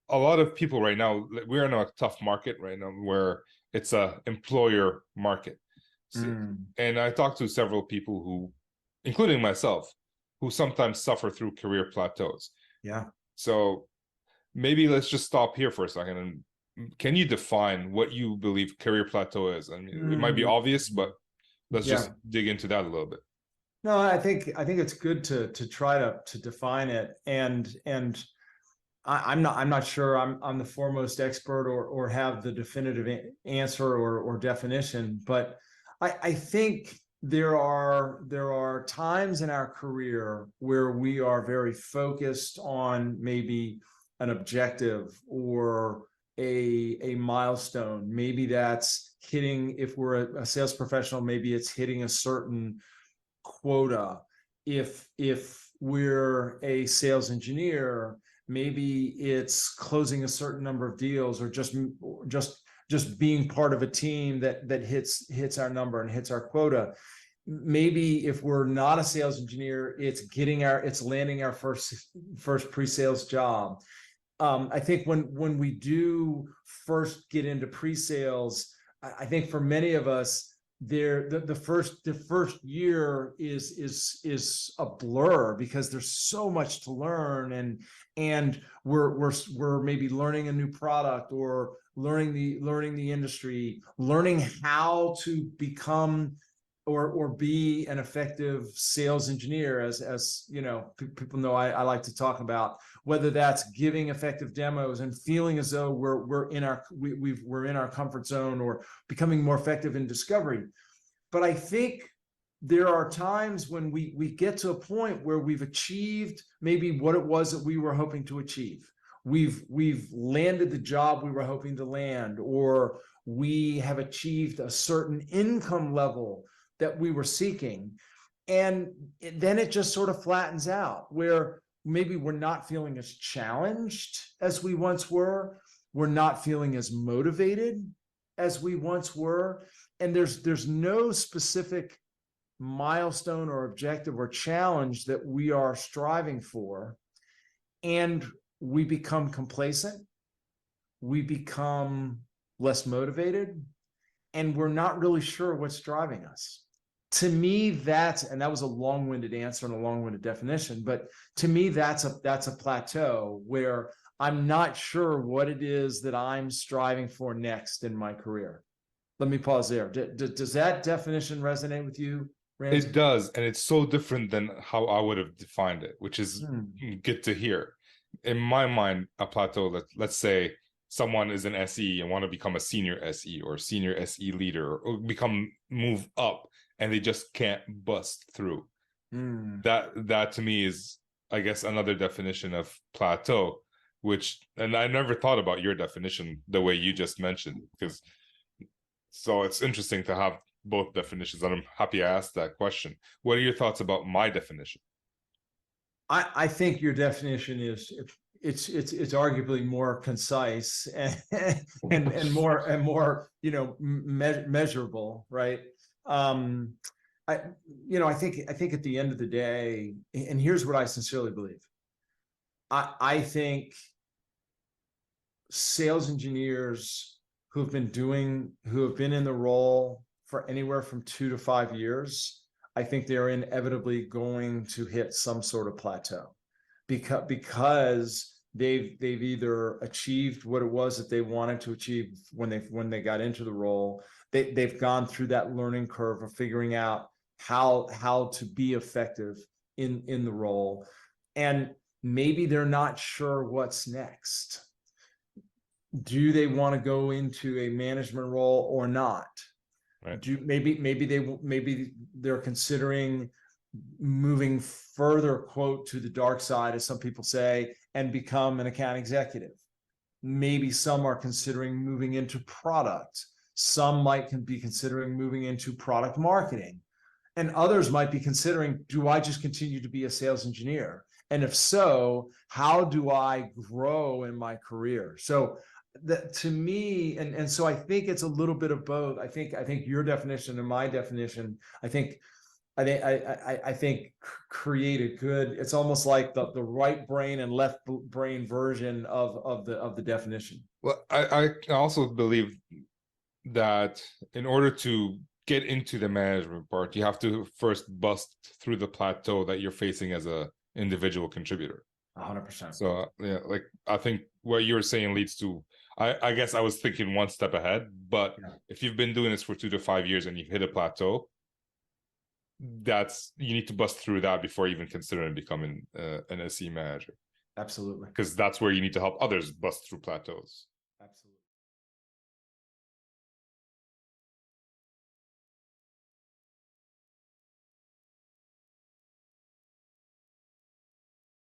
a lot of people right now, we're in a tough market right now where it's a employer market. Mm, And I talked to several people who, including myself, who sometimes suffer through career plateaus. yeah. So maybe let's just stop here for a second. And can you define what you believe career plateau is? I mean, it might be Mm, obvious, but let's yeah. just dig into that a little bit. No, I think it's good to try to define it, and I'm not sure I'm the foremost expert or have the definitive answer or definition, but I think there are times in our career where we are very focused on maybe an objective or a milestone. Maybe that's hitting, if we're a sales professional, maybe it's hitting a certain quota. If we're a sales engineer, maybe it's closing a certain number of deals, or just being part of a team that hits our number and hits our quota. Maybe if we're not a sales engineer, it's landing our first pre-sales job. I think when we do first get into pre-sales, I think for many of us, the first year is a blur, because there's so much to learn, and we're maybe learning a new product, or learning the industry, learning how to become or be an effective sales engineer. As you know, people know, I like to talk about whether that's giving effective demos and feeling as though we're in our comfort zone, or becoming more effective in discovery. But I think there are times when we get to a point where we've achieved maybe what it was that we were hoping to achieve. We've landed the job we were hoping to land, or we have achieved a certain income level that we were seeking. And then it just sort of flattens out, where maybe we're not feeling as challenged as we once were. We're not feeling as motivated as we once were. And there's no specific milestone or objective or challenge that we are striving for. And we become complacent. We become less motivated, and we're not really sure what's driving us. To me, that was a long-winded answer and a long-winded definition, but to me, that's a plateau where I'm not sure what it is that I'm striving for next in my career. Let me pause there. Does that definition resonate with you, It Ramsey? does, and it's so different than how I would have defined it, which is Hmm. good to hear. In my mind, a plateau, let's say someone is an SE and want to become a senior SE or senior SE leader, or move up, and they just can't bust through. Hmm. That to me is, I guess, another definition of plateau, and I never thought about your definition the way you just mentioned, because so it's interesting to have both definitions, and I'm happy I asked that question. What are your thoughts about my definition? I think your definition is, it's arguably more concise and more measurable, right? Um, I think at the end of the day, and here's what I sincerely believe. I think sales engineers who have been in the role for anywhere from 2 to 5 years, I think they're inevitably going to hit some sort of plateau, because they've either achieved what it was that they wanted to achieve when they got into the role. They've gone through that learning curve of figuring out how to be effective in the role, and maybe they're not sure what's next. Do they want to go into a management role or not? Right. Maybe they're considering moving further, quote, to the dark side, as some people say, and become an account executive. Maybe some are considering moving into product. Some might be considering moving into product marketing. And others might be considering, do I just continue to be a sales engineer? And if so, how do I grow in my career? So that, to me, and so I think it's a little bit of both. I think your definition and my definition, I think I think create a good, it's almost like the right brain and left brain version of the definition. Well, I also believe that in order to get into the management part, you have to first bust through the plateau that you're facing as a individual contributor. 100%. So yeah, like I think what you're saying leads to, I guess I was thinking one step ahead, but Yeah. if you've been doing this for 2 to 5 years and you've hit a plateau, that's you need to bust through that before even considering becoming an SE manager, Absolutely. because that's where you need to help others bust through plateaus. Absolutely.